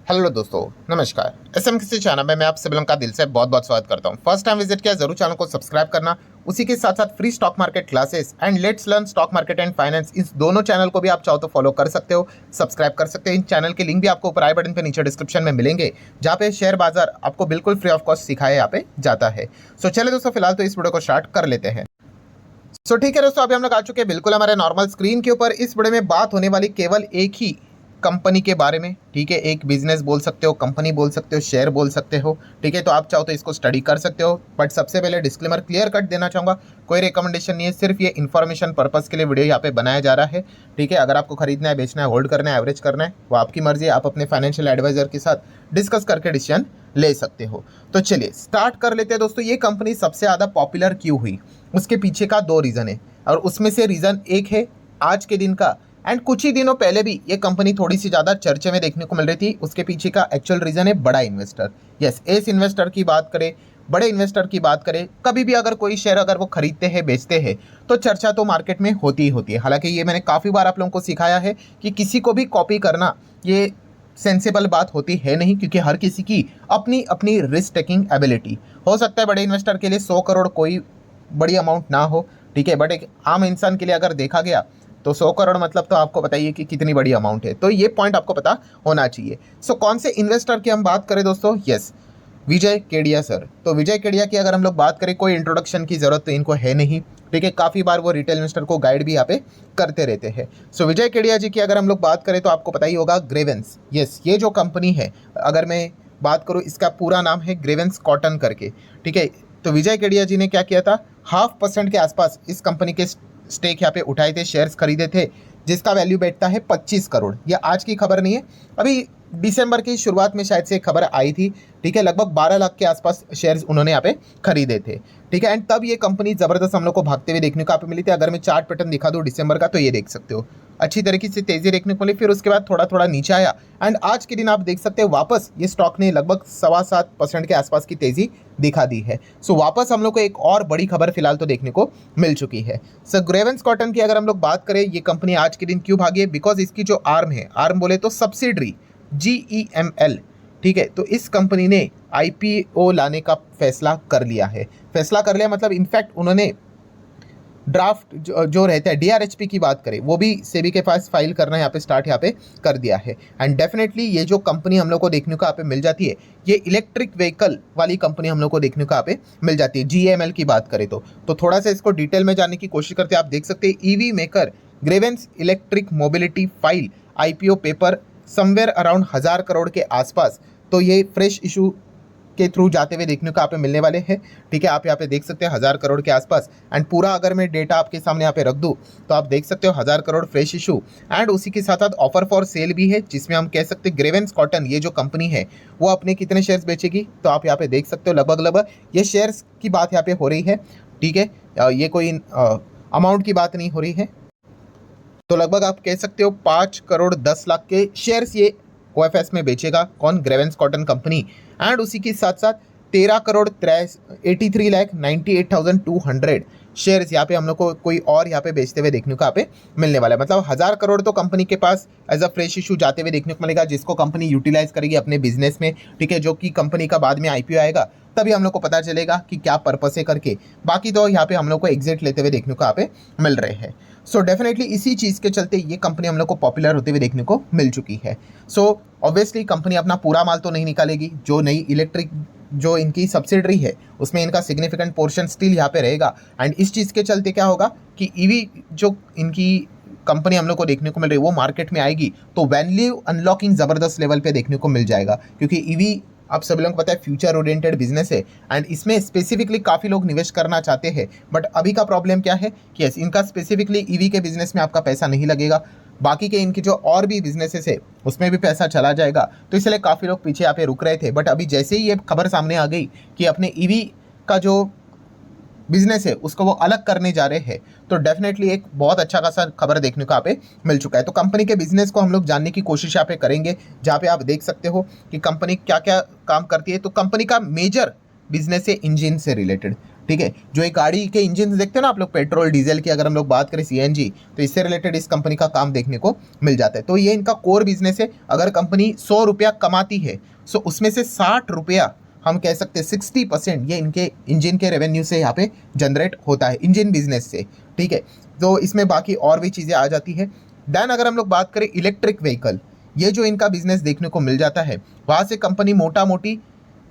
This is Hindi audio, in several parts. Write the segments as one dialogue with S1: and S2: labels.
S1: हेलो दोस्तों, नमस्कार। एसएम किसी चैनल में मैं आप सभी लोगों का दिल से बहुत बहुत स्वागत करता हूं। फर्स्ट टाइम विजिट किया जरूर चैनल को सब्सक्राइब करना। उसी के साथ साथ free stock market classes and let's learn stock market and finance, इस दोनों चैनल को भी आप चाहो तो फॉलो कर सकते हो, सब्सक्राइब कर सकते हो। इन चैनल के लिंक भी आपको ऊपर आई बटन पे नीचे डिस्क्रिप्शन में मिलेंगे, जहाँ पे शेयर बाजार आपको बिल्कुल फ्री ऑफ कॉस्ट सिखाया यहाँ पे जाता है। सो चले दोस्तों, फिलहाल तो इस वीडियो को स्टार्ट कर लेते हैं। ठीक है दोस्तों, अभी हम लोग आ चुके हैं बिल्कुल हमारे नॉर्मल स्क्रीन के ऊपर। इस वीडियो में बात होने वाली केवल एक ही कंपनी के बारे में। ठीक है, एक बिजनेस बोल सकते हो, कंपनी बोल सकते हो, शेयर बोल सकते हो। ठीक है, तो आप चाहो तो इसको स्टडी कर सकते हो। बट सबसे पहले डिस्क्लेमर क्लियर कट देना चाहूँगा, कोई रिकमेंडेशन नहीं है, सिर्फ ये इन्फॉर्मेशन पर्पस के लिए वीडियो यहाँ पे बनाया जा रहा है। ठीक है, अगर आपको खरीदना है, बेचना है, होल्ड करना है, एवरेज करना है, वो आपकी मर्जी है। आप अपने फाइनेंशियल एडवाइजर के साथ डिस्कस करके डिसीजन ले सकते हो। तो चलिए स्टार्ट कर लेते हैं दोस्तों। ये कंपनी सबसे ज़्यादा पॉपुलर क्यों हुई, उसके पीछे का दो रीज़न है, और उसमें से रीज़न एक है आज के दिन का, एंड कुछ ही दिनों पहले भी ये कंपनी थोड़ी सी ज़्यादा चर्चे में देखने को मिल रही थी। उसके पीछे का एक्चुअल रीज़न है बड़ा इन्वेस्टर। यस, एस इन्वेस्टर की बात करें, बड़े इन्वेस्टर की बात करें, कभी भी अगर कोई शेयर अगर वो खरीदते हैं, बेचते हैं, तो चर्चा तो मार्केट में होती ही होती है। हालांकि ये मैंने काफ़ी बार आप लोगों को सिखाया है कि किसी को भी कॉपी करना ये सेंसिबल बात होती है नहीं, क्योंकि हर किसी की अपनी अपनी रिस्क टेकिंग एबिलिटी हो सकता है। बड़े इन्वेस्टर के लिए 100 करोड़ कोई बड़ी अमाउंट ना हो, ठीक है, बट एक आम इंसान के लिए अगर देखा गया तो 100 करोड़ मतलब तो आपको बताइए कि कितनी बड़ी अमाउंट है। तो ये पॉइंट आपको पता होना चाहिए। कौन से इन्वेस्टर की हम बात करें दोस्तों? यस, विजय केडिया सर। तो विजय केडिया की अगर हम लोग बात करें, कोई इंट्रोडक्शन की जरूरत तो इनको है नहीं। ठीक है, काफ़ी बार वो रिटेल इन्वेस्टर को गाइड भी यहाँ पे करते रहते हैं। विजय केडिया जी की अगर हम लोग बात करें तो आपको पता ही होगा ग्रेवेंस। यस, ये जो कंपनी है, अगर मैं बात करूँ, इसका पूरा नाम है ग्रेवेंस कॉटन करके। ठीक है, तो विजय केडिया जी ने क्या किया था, 0.5% के आसपास इस कंपनी के स्टेक यहाँ पे उठाए थे, शेयर्स खरीदे थे, जिसका वैल्यू बैठता है 25 करोड़। यह आज की खबर नहीं है, अभी दिसंबर की शुरुआत में शायद से खबर आई थी। ठीक है, लगभग 12 लाख के आसपास शेयर्स उन्होंने यहाँ पे खरीदे थे। ठीक है, एंड तब ये कंपनी ज़बरदस्त हम लोग को भागते हुए देखने को यहाँ पे मिली थी। अगर मैं चार्ट पैटर्न दिखा दूँ दिसंबर का, तो ये देख सकते हो अच्छी तरीके से तेज़ी देखने को मिली, फिर उसके बाद थोड़ा थोड़ा नीचे आया, एंड आज के दिन आप देख सकते हो वापस ये स्टॉक ने लगभग 7.25% के आसपास की तेज़ी दिखा दी है। वापस हम लोग को एक और बड़ी खबर फिलहाल तो देखने को मिल चुकी है। ग्रेवेंस कॉटन की अगर हम लोग बात करें, ये कंपनी आज के दिन क्यों भागी है? बिकॉज इसकी जो आर्म है, आर्म बोले तो सब्सिडरी GEML, ठीक है, तो इस कंपनी ने IPO लाने का फैसला कर लिया है। फैसला कर लिया मतलब इनफैक्ट उन्होंने ड्राफ्ट जो रहता है DRHP की बात करें, वो भी सेबी के पास फाइल करना यहाँ पे स्टार्ट यहाँ पे कर दिया है। एंड डेफिनेटली ये जो कंपनी हम लोग को देखने को यहाँ पे मिल जाती है, ये इलेक्ट्रिक व्हीकल वाली कंपनी हम लोग को देखने को यहाँ पे मिल जाती है। GML की बात करें तो थोड़ा सा इसको डिटेल में जानने की कोशिश करते हैं। आप देख सकते हैं EV maker grievance electric mobility file IPO paper somewhere around 1000 crore के आसपास। तो ये फ्रेश इशू के थ्रू जाते हुए देखने को यहाँ पे मिलने वाले हैं। ठीक है, आप यहाँ पे देख सकते हैं 1000 करोड़ के आसपास। एंड पूरा अगर मैं डेटा आपके सामने यहाँ पे रख दूँ तो आप देख सकते हो 1000 करोड़ फ्रेश इशू, एंड उसी के साथ साथ ऑफर फॉर सेल भी है, जिसमें हम कह सकते हैं ग्रेवेंस कॉटन ये जो कंपनी है वो अपने कितने शेयर्स बेचेगी। तो आप यहाँ पे देख सकते हो लगभग ये शेयर्स की बात यहाँ पे हो रही है। ठीक है, ये कोई अमाउंट की बात नहीं हो रही है। तो लगभग आप कह सकते हो 5 करोड़ 10 लाख के शेयर्स ये OFS में बेचेगा। कौन? Grievance cotton company. एंड उसी के साथ साथ 13 करोड़ 83 लाख 98,200 शेयर्स यहाँ पे हम लोग को कोई और यहाँ पे बेचते हुए देखने को यहाँ पे मिलने वाला है। मतलब 1000 करोड़ तो कंपनी के पास एज अ फ्रेश इशू जाते हुए देखने को मिलेगा, जिसको कंपनी यूटिलाइज करेगी अपने बिजनेस में। ठीक है, जो कि कंपनी का बाद में IPO आएगा, तभी हम लोग को पता चलेगा कि क्या पर्पस है करके। बाकी तो यहाँ पे हम लोग को एग्जिट लेते हुए देखने को यहाँ पे मिल रहे हैं। डेफिनेटली इसी चीज़ के चलते ये कंपनी हम लोग को पॉपुलर होते हुए देखने को मिल चुकी है। ऑब्वियसली कंपनी अपना पूरा माल तो नहीं निकालेगी, जो नई इलेक्ट्रिक जो इनकी सब्सिडरी है उसमें इनका सिग्निफिकेंट पोर्शन स्टिल यहाँ पे रहेगा। एंड इस चीज़ के चलते क्या होगा कि EV जो इनकी कंपनी हम लोग को देखने को मिल रही है वो मार्केट में आएगी, तो वैल्यू अनलॉकिंग ज़बरदस्त लेवल पे देखने को मिल जाएगा। क्योंकि EV आप सभी लोगों को पता है फ्यूचर ओरिएंटेड बिजनेस है, एंड इसमें स्पेसिफिकली काफ़ी लोग निवेश करना चाहते हैं। बट अभी का प्रॉब्लम क्या है कि यस, इनका स्पेसिफिकली EV के बिजनेस में आपका पैसा नहीं लगेगा, बाकी के इनकी जो और भी बिजनेसेस है उसमें भी पैसा चला जाएगा। तो इसलिए काफ़ी लोग पीछे यहाँ पे रुक रहे थे। बट अभी जैसे ही ये खबर सामने आ गई कि अपने EV का जो बिजनेस है उसको वो अलग करने जा रहे हैं, तो डेफिनेटली एक बहुत अच्छा खासा खबर देखने को यहाँ पे मिल चुका है। तो कंपनी के बिजनेस को हम लोग जानने की कोशिश यहाँ पे करेंगे, जहाँ पे आप देख सकते हो कि कंपनी क्या क्या काम करती है। तो कंपनी का मेजर बिजनेस है इंजन से रिलेटेड। ठीक है। जो एक गाड़ी के इंजन देखते हैं ना आप लोग, पेट्रोल डीजल की अगर हम लोग बात करें सीएनजी, तो इससे रिलेटेड इस कंपनी का काम देखने को मिल जाता है। तो ये इनका कोर बिजनेस है। अगर कंपनी 100 रुपया कमाती है सो उसमें से 60 रुपया हम कह सकते हैं 60% ये इनके इंजन के रेवेन्यू से यहाँ पे जनरेट होता है, इंजन बिजनेस से, ठीक है। तो इसमें बाकी और भी चीज़ें आ जाती है। देन अगर हम लोग बात करें इलेक्ट्रिक व्हीकल, ये जो इनका बिजनेस देखने को मिल जाता है, वहाँ से कंपनी मोटा मोटी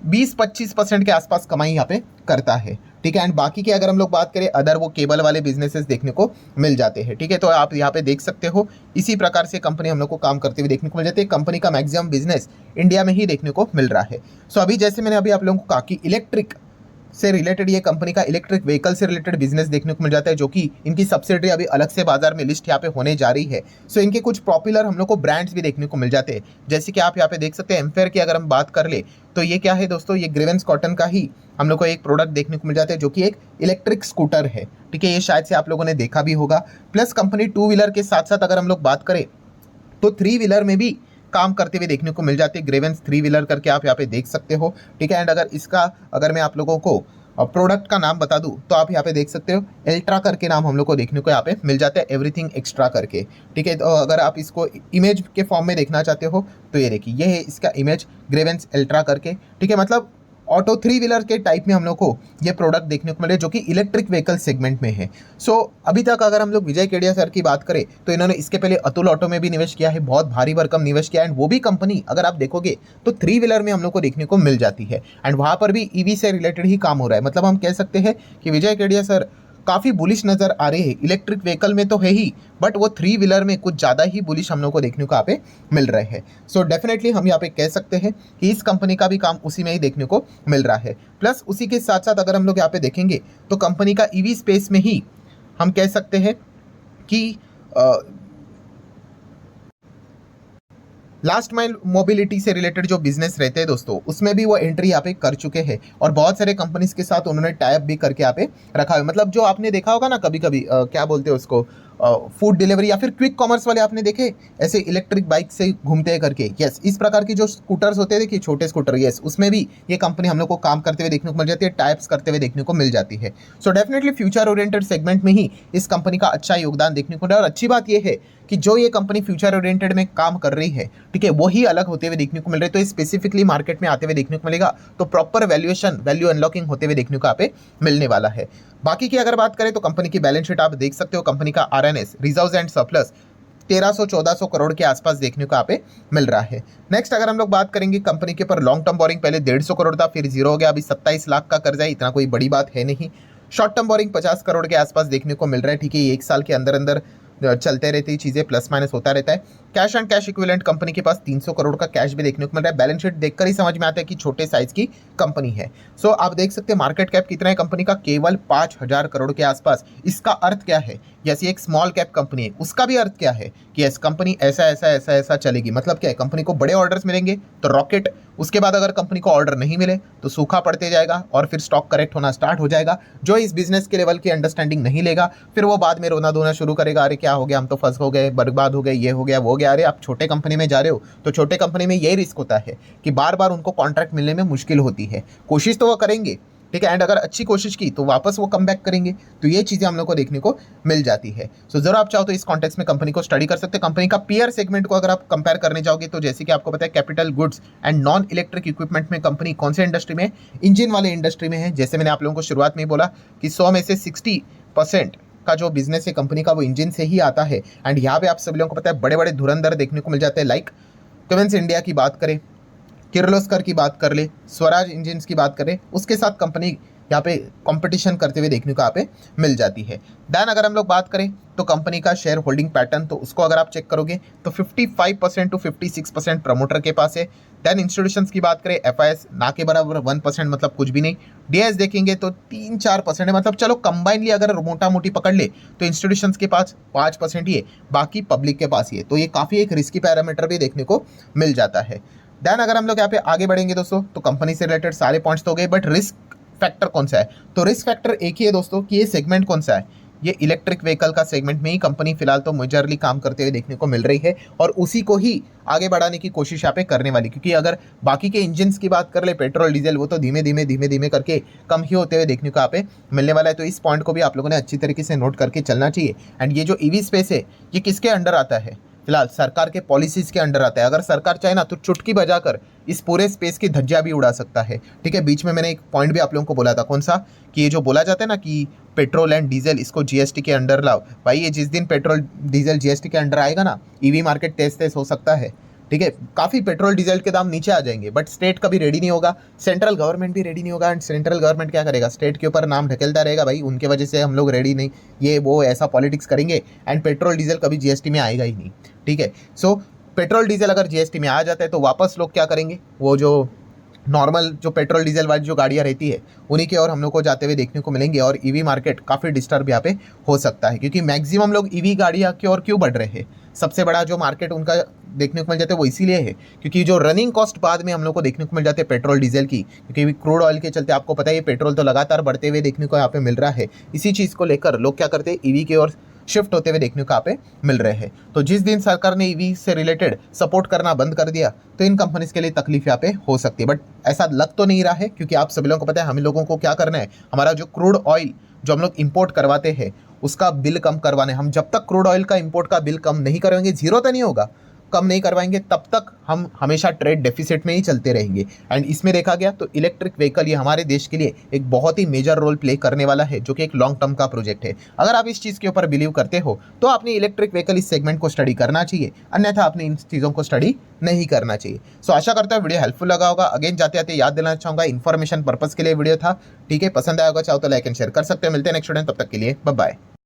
S1: 20-25% के आसपास कमाई यहाँ पे करता है, ठीक है। एंड बाकी की अगर हम लोग बात करें अदर, वो केबल वाले बिजनेसेस देखने को मिल जाते हैं, ठीक है। तो आप यहाँ पे देख सकते हो इसी प्रकार से कंपनी हम लोग को काम करते हुए देखने को मिल जाती है। कंपनी का मैक्सिमम बिजनेस इंडिया में ही देखने को मिल रहा है। सो अभी जैसे मैंने अभी आप लोगों को कहा कि इलेक्ट्रिक से रिलेटेड ये कंपनी का इलेक्ट्रिक व्हीकल से रिलेटेड बिजनेस देखने को मिल जाता है, जो कि इनकी सब्सिडरी अभी अलग से बाजार में लिस्ट यहाँ पे होने जा रही है। सो इनके कुछ पॉपुलर हम लोग को ब्रांड्स भी देखने को मिल जाते हैं, जैसे कि आप यहाँ पे देख सकते हैं एम्फेयर की अगर हम बात कर ले तो ये क्या है दोस्तों, ये ग्रीवेंस कॉटन का ही हम लोग को एक प्रोडक्ट देखने को मिल जाता है, जो कि एक इलेक्ट्रिक स्कूटर है, ठीक है। ये शायद से आप लोगों ने देखा भी होगा। प्लस कंपनी 2 व्हीलर के साथ साथ अगर हम लोग बात करें तो 3 व्हीलर में भी काम करते हुए देखने को मिल जाती है। ग्रेवेंस 3 व्हीलर करके आप यहाँ पे देख सकते हो, ठीक है। एंड अगर मैं आप लोगों को प्रोडक्ट का नाम बता दूं तो आप यहाँ पे देख सकते हो अल्ट्रा करके नाम हम लोग को देखने को यहाँ पे मिल जाता है, एवरीथिंग एक्स्ट्रा करके, ठीक है। तो अगर आप इसको इमेज के फॉर्म में देखना चाहते हो तो ये देखिए, ये है इसका इमेज ग्रेवेंस अल्ट्रा करके, ठीक है। मतलब ऑटो 3 व्हीलर के टाइप में हम लोग को ये प्रोडक्ट देखने को मिले, जो कि इलेक्ट्रिक व्हीकल सेगमेंट में है। सो अभी तक अगर हम लोग विजय केडिया सर की बात करें तो इन्होंने इसके पहले अतुल ऑटो में भी निवेश किया है, बहुत भारी भरकम निवेश किया है। एंड वो भी कंपनी अगर आप देखोगे तो 3 व्हीलर में हम लोग को देखने को मिल जाती है। एंड वहाँ पर भी ईवी से रिलेटेड ही काम हो रहा है। मतलब हम कह सकते हैं कि विजय केडिया सर काफ़ी बुलिश नज़र आ रहे हैं। इलेक्ट्रिक व्हीकल में तो है ही, बट वो 3 व्हीलर में कुछ ज़्यादा ही बुलिश हम लोग को देखने को यहाँ पे मिल रहे हैं। सो डेफिनेटली हम यहाँ पे कह सकते हैं कि इस कंपनी का भी काम उसी में ही देखने को मिल रहा है। प्लस उसी के साथ साथ अगर हम लोग यहाँ पे देखेंगे तो कंपनी का ईवी स्पेस में ही हम कह सकते हैं कि लास्ट माइल मोबिलिटी से रिलेटेड जो बिजनेस रहते हैं दोस्तों, उसमें भी वो एंट्री यहाँ पे कर चुके हैं और बहुत सारे कंपनीज के साथ उन्होंने टाइप भी करके यहाँ पे रखा है। मतलब जो आपने देखा होगा ना कभी कभी क्या बोलते हैं उसको, फूड डिलीवरी या फिर क्विक कॉमर्स वाले आपने देखे ऐसे इलेक्ट्रिक बाइक से घूमते हैं करके, यस इस प्रकार की जो स्कूटर्स होते हैं देखिए, छोटे स्कूटर, यस उसमें भी ये कंपनी हम लोग को काम करते हुए देखने को मिल जाती है, टाइप्स करते हुए देखने को मिल जाती है। So definitely future oriented segment में ही इस कंपनी का अच्छा योगदान देखने को मिल रहा है। और अच्छी बात यह है कि जो ये कंपनी फ्यूचर ओरिएंटेड में काम कर रही है, ठीक है, वो ही अलग होते हुए देखने को मिल रहे हैं। तो स्पेसिफिकली मार्केट में आते हुए देखने को मिलेगा, तो प्रॉपर वैल्यूएशन, वैल्यू अनलॉकिंग होते हुए देखने को यहाँ पे मिलने वाला है। बाकी की अगर बात करें तो कंपनी की बैलेंस शीट आप देख सकते हो, कंपनी का RNS, reserves and surplus 1300-1400 crore के आसपास देखने को यहाँ पे मिल रहा है। नेक्स्ट अगर हम लोग बात करेंगे कंपनी के पर लॉन्ग टर्म बोरिंग पहले 150 करोड़ था, फिर जीरो हो गया, अभी 27 लाख का कर्जा है, इतना कोई बड़ी बात है नहीं। शॉर्ट टर्म बोरिंग 50 करोड़ के आसपास देखने को मिल रहा है, ठीक है। ये 1 साल के अंदर अंदर चलते रहती चीज़ें, प्लस माइनस होता रहता है। Cash and cash equivalent company के पास 300 करोड़ का कैश भी देखने को मिल रहा है। बैलेंस शीट देखकर ही समझ में आता है कि छोटे साइज की कंपनी है। सो आप देख सकते हैं मार्केट कैप कितना है कंपनी का, केवल 5000 करोड़ के आसपास। इसका अर्थ क्या है, जैसे एक स्मॉल कैप कंपनी है उसका भी अर्थ क्या है कि यस कंपनी ऐसा ऐसा ऐसा ऐसा चलेगी। मतलब क्या है, कंपनी को बड़े ऑर्डर्स मिलेंगे तो रॉकेट, उसके बाद अगर कंपनी को ऑर्डर नहीं मिले तो सूखा पड़ते जाएगा और फिर स्टॉक करेक्ट होना स्टार्ट हो जाएगा। जो इस बिजनेस के लेवल की अंडरस्टैंडिंग नहीं लेगा फिर वो बाद में रोना धोना शुरू करेगा, अरे क्या हो गया, हम तो फंस हो गए, बर्बाद हो गए, ये हो गया वो हो गया। अरे आप छोटे कंपनी में जा रहे हो तो छोटे कंपनी में यही रिस्क होता है कि बार बार उनको कॉन्ट्रैक्ट मिलने में मुश्किल होती है। कोशिश तो वो करेंगे, ठीक है, एंड अगर अच्छी कोशिश की तो वापस वो कम बैक करेंगे। तो ये चीज़ें हम लोग को देखने को मिल जाती है। सो जरा आप चाहो तो इस कॉन्टेक्स्ट में कंपनी को स्टडी कर सकते हैं। कंपनी का पीयर सेगमेंट को अगर आप कंपेयर करने जाओगे तो जैसे कि आपको पता है capital goods and non electric equipment में कंपनी कौन से इंडस्ट्री में, इंजन वाले इंडस्ट्री में है। जैसे मैंने आप लोगों को शुरुआत में ही बोला कि 100 में से 60% का जो बिजनेस है कंपनी का वो इंजन से ही आता है। एंड यहाँ पे आप सभी लोगों को पता है बड़े बड़े धुरंधर देखने को मिल जाते हैं, लाइक क्वेंस इंडिया की बात करें, किर्लोस्कर की बात कर ले, स्वराज इंजन्स की बात करें, उसके साथ कंपनी यहाँ पे कंपटीशन करते हुए देखने को यहाँ पे मिल जाती है। देन अगर हम लोग बात करें तो कंपनी का शेयर होल्डिंग पैटर्न, तो उसको अगर आप चेक करोगे तो 55% टू 56% प्रमोटर के पास है। देन इंस्टीट्यूशंस की बात करें, एफआईएस ना के बराबर 1%, मतलब कुछ भी नहीं। डीएस देखेंगे तो 3-4% है, मतलब चलो कंबाइनली अगर मोटा मोटी पकड़ ले तो इंस्टीट्यूशंस के पास 5% ही है, बाकी पब्लिक के पास ही है। तो ये काफ़ी एक रिस्की पैरामीटर भी देखने को मिल जाता है। देन अगर हम लोग यहाँ पे आगे बढ़ेंगे दोस्तों तो कंपनी से रिलेटेड सारे पॉइंट्स तो हो गए, बट रिस्क फैक्टर कौन सा है, तो रिस्क फैक्टर एक ही है दोस्तों कि ये सेगमेंट कौन सा है, ये इलेक्ट्रिक व्हीकल का सेगमेंट में ही कंपनी फिलहाल तो मेजरली काम करते हुए देखने को मिल रही है और उसी को ही आगे बढ़ाने की कोशिश यहाँ पे करने वाली, क्योंकि अगर बाकी के इंजन्स की बात कर ले पेट्रोल डीजल, वो तो धीमे धीमे करके कम ही होते हुए देखने को यहाँ पे मिलने वाला है। तो इस पॉइंट को भी आप लोगों ने अच्छी तरीके से नोट करके चलना चाहिए। एंड ये जो ईवी स्पेस है ये किसके अंडर आता है? फिलहाल सरकार के पॉलिसीज के अंडर आता है। अगर सरकार चाहे ना तो चुटकी बजाकर इस पूरे स्पेस की धज्जियां भी उड़ा सकता है। ठीक है, बीच में मैंने एक पॉइंट भी आप लोगों को बोला था, कौन सा, कि ये जो बोला जाता है ना कि पेट्रोल एंड डीजल इसको जीएसटी के अंडर लाओ, भाई ये जिस दिन पेट्रोल डीजल जीएसटी के अंडर आएगा ना, ईवी मार्केट तेज हो सकता है। ठीक है, काफ़ी पेट्रोल डीजल के दाम नीचे आ जाएंगे, बट स्टेट कभी रेडी नहीं होगा, सेंट्रल गवर्नमेंट भी रेडी नहीं होगा। एंड सेंट्रल गवर्नमेंट क्या करेगा? स्टेट के ऊपर नाम ढकेलता रहेगा, भाई उनके वजह से हम लोग रेडी नहीं, ये वो ऐसा पॉलिटिक्स करेंगे एंड पेट्रोल डीजल कभी जीएसटी में आएगा ही नहीं। ठीक है, सो पेट्रोल डीजल अगर जीएसटी में आ जाता है तो वापस लोग क्या करेंगे? वो जो नॉर्मल जो पेट्रोल डीजल वाली जो गाड़ियाँ रहती है उन्हीं की ओर हम लोग को जाते हुए देखने को मिलेंगे और ईवी मार्केट काफ़ी डिस्टर्ब यहाँ पे हो सकता है, क्योंकि मैक्सिमम लोग ईवी गाड़ियाँ की ओर क्यों बढ़ रहे हैं? सबसे बड़ा जो मार्केट उनका देखने को मिल जाता है वो इसीलिए है क्योंकि जो रनिंग कॉस्ट बाद में हम लोग को देखने को मिल जाते हैं पेट्रोल डीजल की, क्योंकि क्रूड ऑयल के चलते आपको पता है पेट्रोल तो लगातार बढ़ते हुए देखने को यहाँ पे मिल रहा है। इसी चीज़ को लेकर लोग क्या करते हैं? ईवी की ओर शिफ्ट होते हुए देखने को यहाँ पे मिल रहे हैं। तो जिस दिन सरकार ने ईवी से रिलेटेड सपोर्ट करना बंद कर दिया तो इन कंपनीज के लिए तकलीफ यहाँ पे हो सकती है, बट ऐसा लग तो नहीं रहा है, क्योंकि आप सभी लोगों को पता है हम लोगों को क्या करना है, हमारा जो क्रूड ऑयल जो हम लोग इंपोर्ट करवाते हैं उसका बिल कम करवाने। हम जब तक क्रूड ऑयल का इंपोर्ट का बिल कम नहीं करवाएंगे, जीरो तो नहीं होगा, कम नहीं करवाएंगे, तब तक हम हमेशा ट्रेड डेफिसिट में ही चलते रहेंगे। एंड इसमें देखा गया तो इलेक्ट्रिक व्हीकल ये हमारे देश के लिए एक बहुत ही मेजर रोल प्ले करने वाला है, जो कि एक लॉन्ग टर्म का प्रोजेक्ट है। अगर आप इस चीज़ के ऊपर बिलीव करते हो तो आपने इलेक्ट्रिक व्हीकल इस सेगमेंट को स्टडी करना चाहिए, अन्यथा आपने इन चीज़ों को स्टडी नहीं करना चाहिए। सो आशा करता हूँ वीडियो हेल्पफुल लगा होगा। अगेन जाते जाते याद दिलाना चाहूँगा, इन्फॉर्मेशन पर्पज़ के लिए वीडियो था। ठीक है, पसंद आया होगा चाहो तो लाइक एंड शेयर कर सकते हैं। मिलते हैं नेक्स्ट स्टूडेंट, तब तक के लिए बाय बाय।